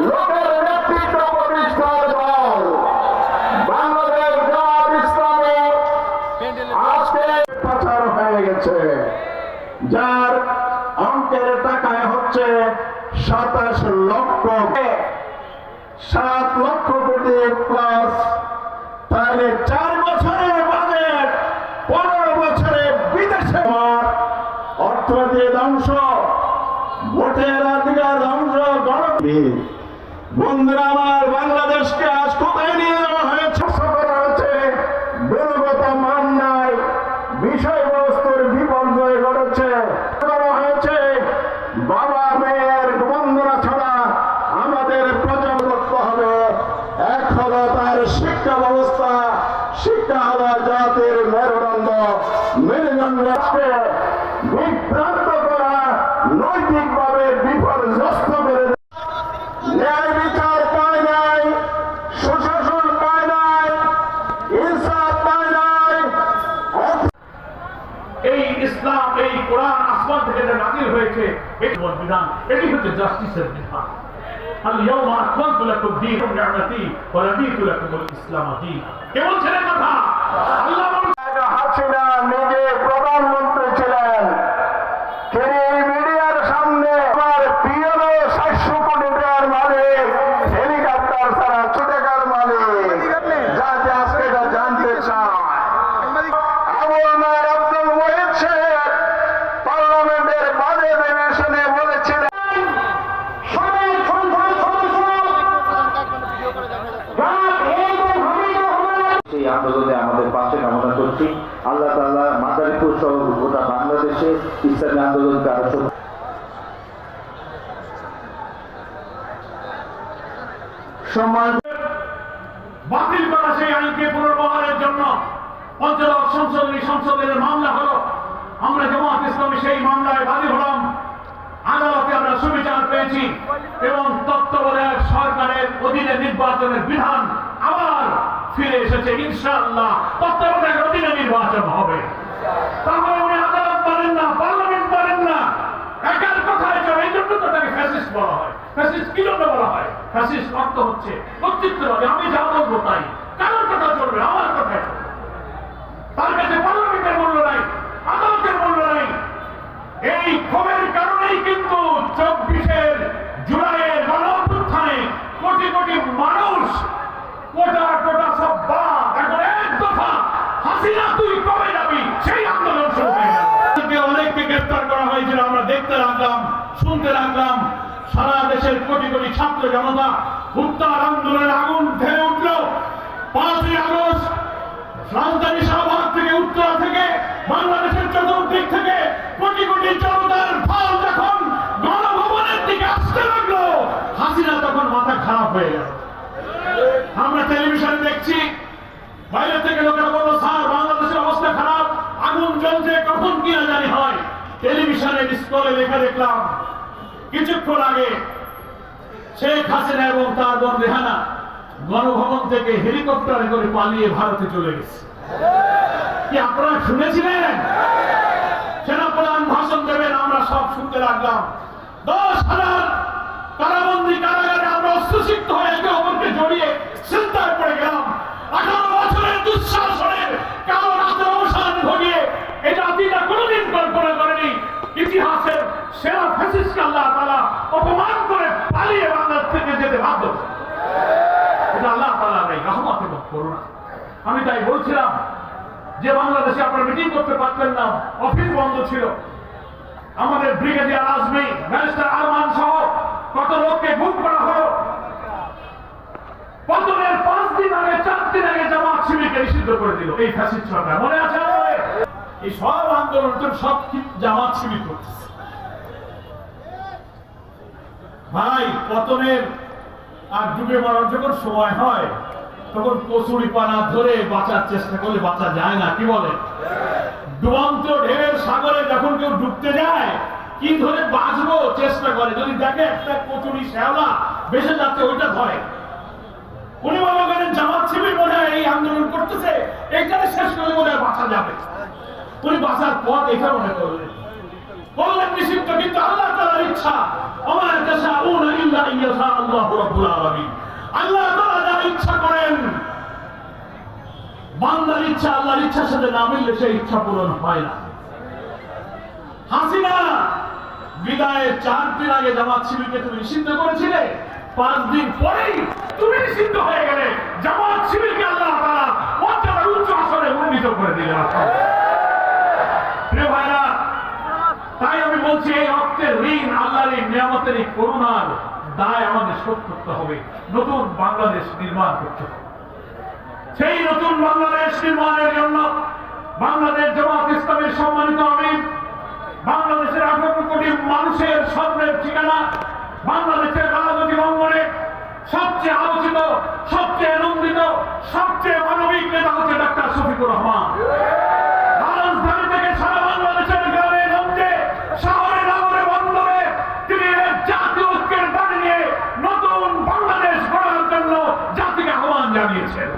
লোকের নেতৃত্ব প্রতিষ্ঠার দল বাংলাদেশ জামাত ইসলামী আজকে প্রচার হয়ে গেছে, যার অঙ্কের টাকায় হচ্ছে 27 লক্ষ, 7 লক্ষ কোটি প্লাস। তাহলে 4 বছরের বাজেট, 15 বছরে বিদেশে অর্থনীতি ধ্বংস, ভোটের অধিকার ধ্বংস। বন্ধুরা আমার, বাংলাদেশকে আজ কোথায় নিয়ে যাওয়া হয়েছে? গুণগত মান নাই, বিষয়বস্তুর বিপর্যয় ঘটেছে। করা হয়েছে বাবা মেয়ের বন্ধুরা ছাড়া আমাদের প্রজন্ম করতে হবে। এক হলো তার শিক্ষা ব্যবস্থা, শিক্ষা হলো জাতির মেরুদণ্ড। মেরুদণ্ডকে বিভ্রান্ত করা, নৈতিকভাবে বিপর্যস্ত করে ন্যায় বিচার পায় নাই, সুশাসন পায় নাই, ইনসাফ পায় নাই। এই ইসলাম, এই কোরআন আসমান থেকে যে নাযিল হয়েছে, এটি বিধান, এটি হচ্ছে জাস্টিসের বিধান। আল-ইয়াওমা আকমালতু লাকুম দীনাকুম নি'মাতি ওয়া রাদিতু লাকুমুল ইসলাম দীনা। কে বলছেন এই কথা? আল্লাহ বলেন। হাসিনা নিজে প্রধানমন্ত্রী ছিলেন, তিনি মিডিয়ার সামনে আমার প্রিয় 700 কোটি টাকার মালিক, হেলিকপ্টার ছাড়া টাকার মালিক, যাতে আজকে এটা জানতে চায়। আব্দুল ওয়াহিদ সাহেব পার্লামেন্টের বাজেট অধিবেশনে বলেছিলেন, সেই আন্দোলনে আমাদের পাশে কামনা করছি। আল্লাহ তাআলা মাদারীপুর সহ গোটা বাংলাদেশে ইসলামী আন্দোলনকে আরো বাতিল করা সেই আইনকে পুনর্বহারের জন্য পঞ্চদশ সংসদের মামলা হলো। আমরা জামাত ইসলামী সেই মামলায় বাদী হলাম। আদালতে আমরা সুবিচার পেয়েছি এবং তত্ত্বাবধায়ক সরকারের অধীনে নির্বাচনের বিধান আবার ফিরে এসেছে। ইনশাআল্লাহ তত্ত্বাবধায়ক অধীনে নির্বাচন হবে। তাহলে উনি আদালত পারেন না, পার্লামেন্ট পারেন না, একার কথায় চলে। এই জন্য তো তাকে ফ্যাসিস্ট বলা হয়। ফ্যাসিস্ট কি জন্য বলা হয়? ফ্যাসিস্ট অর্থ হচ্ছে কর্তৃত্ববাদী। আমি যা বলবো তাই, কারোর কথা চলবে, আমার কথায় চলবে। তার কাছে পার্লামেন্টের মূল্য নাই, আদালতের মূল্য নাই। এই ক্ষোভের কারণেই কিন্তু 24 জুলাইয়ের গণঅভ্যুত্থানে কোটি কোটি মানুষ কোটা সব বাদ, এখন এক দফা হাসিনা তুই কবে যাবি, সেই আন্দোলন শুরু হয়ে গেল। অনেককে গ্রেফতার করা হয়েছিল, আমরা দেখতে লাগলাম, শুনতে লাগলাম। সারা দেশের কোটি কোটি ছাত্র জনতা হত্যার আন্দোলনের আগুন ধরে উঠল। 5ই আগস্ট রাজধানী শাহবাগ থেকে, উত্তরা থেকে, বাংলাদেশের চতুর্দিক থেকে কোটি কোটি জনতার ঢল যখন গণভবনের দিকে আসতে লাগলো, হাসিনা তখন মাথা খারাপ হয়ে গেল। আমরা টেলিভিশনে দেখছি, বাইরে থেকে লোকেরা বললো, স্যার বাংলাদেশের অবস্থা খারাপ, আগুন জ্বলছে, কখন কি না জানি হয়। টেলিভিশনের স্ক্রলে লেখা দেখলাম কিছুক্ষণ আগে শেখ হাসিনা এবং তার বোন রেহানা গণভবন থেকে হেলিকপ্টারে করে পালিয়ে ভারতে চলে গেছে। কি আপনারা শুনেছিলেন? সেনাপ্রধান ভাষণ দেবেন, আমরা সব শুনতে লাগলাম। 10,000 কারাবন্দী কারাগারে আমরা অস্ত্রসিক্ত হয়ে একে অপরকে জড়িয়ে চিন্তায় পড়ে গেলাম। 18 বছরের দুঃশাসনের কালো রাতের অবসান ঘটিয়ে এই জাতিটা কোনোদিন কল্পনা করেনি ইতিহাসের সেরা ফ্যাসিস্টকে আল্লাহ তাআলা অপমান করে পালিয়ে বাংলাদেশ থেকে যেতে বাধ্য। এটা আল্লাহ তাআলার এই রহমত এবং করুণা। আমি তাই বলছিলাম যে বাংলাদেশে আপনারা মিটিং করতে পারতেন না, অফিস বন্ধ ছিল। আমাদের ব্রিগেডিয়ার আজমি, ব্যারিস্টার আরমান সহ কত লোককে গুম করা হলো। পতনের 5 দিন আগে, 4 দিন আগে জামাত শিবিরকে নিষিদ্ধ করে দিল এই ফ্যাসিস্ট সরকার। মনে আছে? এই সব আন্দোলন সব জামাত শিবির করতেছে। ভাই, পতনের আর ডুবে মরার যখন সময় হয় তখন কচুরি পানা ধরে বাঁচার চেষ্টা করলে বাঁচা যায় না। কি বলে? ডুবন্ত ঢেউয়ের সাগরে যখন কেউ ডুবতে যায়, কি ধরে বাঁচবো চেষ্টা করে, যদি দেখে একটা কচুরি শ্যাওলা বেঁচে যাচ্ছে ওইটা ধরে। উনি মনে করেন জামাত শিবির মনে হয় এই আন্দোলন করতেছে, এইখানে শেষ করে মনে হয় বাঁচা যাবে। উনি বাঁচার পথ এটা মনে করলেন, বললেন নিষিদ্ধ। কিন্তু আল্লাহ তাআলার ইচ্ছা ওমা তাশাউনা ইল্লা ইয়্যা আল্লাহু রাব্বুল আলামিন। আল্লাহ তাআলা যা ইচ্ছা করেন, বান্দার ইচ্ছা আল্লাহর ইচ্ছার সাথে না মিললে সেই ইচ্ছা পূরণ হয় না। হাসিনা বিদায়ের 4 দিন আগে জামাত শিবিরকে তুমি নিষিদ্ধ করেছিলে, 5 দিন পরেই তুমি নিষিদ্ধ হয়ে গেলে। জামাত শিবিরকে আল্লাহ তাআলা মর্যাদার উচ্চ আসনে উন্নীত করে দিলেন। প্রিয় ভাইরা, তাই আমি বলছি এই রক্তের ঋণ, আল্লাহর এই নিয়ামতের এই করুণার দায় আমাদের শোধ করতে হবে, নতুন বাংলাদেশ নির্মাণ করতে হবে। সেই নতুন বাংলাদেশ নির্মাণের জন্য বাংলাদেশ জামাত ইসলামের সম্মানিত আমির, বাংলাদেশের 18 কোটি মানুষের স্বপ্নের ঠিকানা, বাংলাদেশের রাজনৈতিক অঙ্গনে সবচেয়ে আলোচিত, সবচেয়ে আনন্দিত, সবচেয়ে মানবিক নেতা হচ্ছে ডাক্তার শফিকুর রহমান। রাজধানী থেকে সারা বাংলাদেশের গ্রামে গঞ্জে, শহরে নগরে বন্দরে তিনি জাতীয় ঐক্যের বাণী নিয়ে নতুন বাংলাদেশ গড়ার জন্য জাতিকে আহ্বান জানিয়েছেন।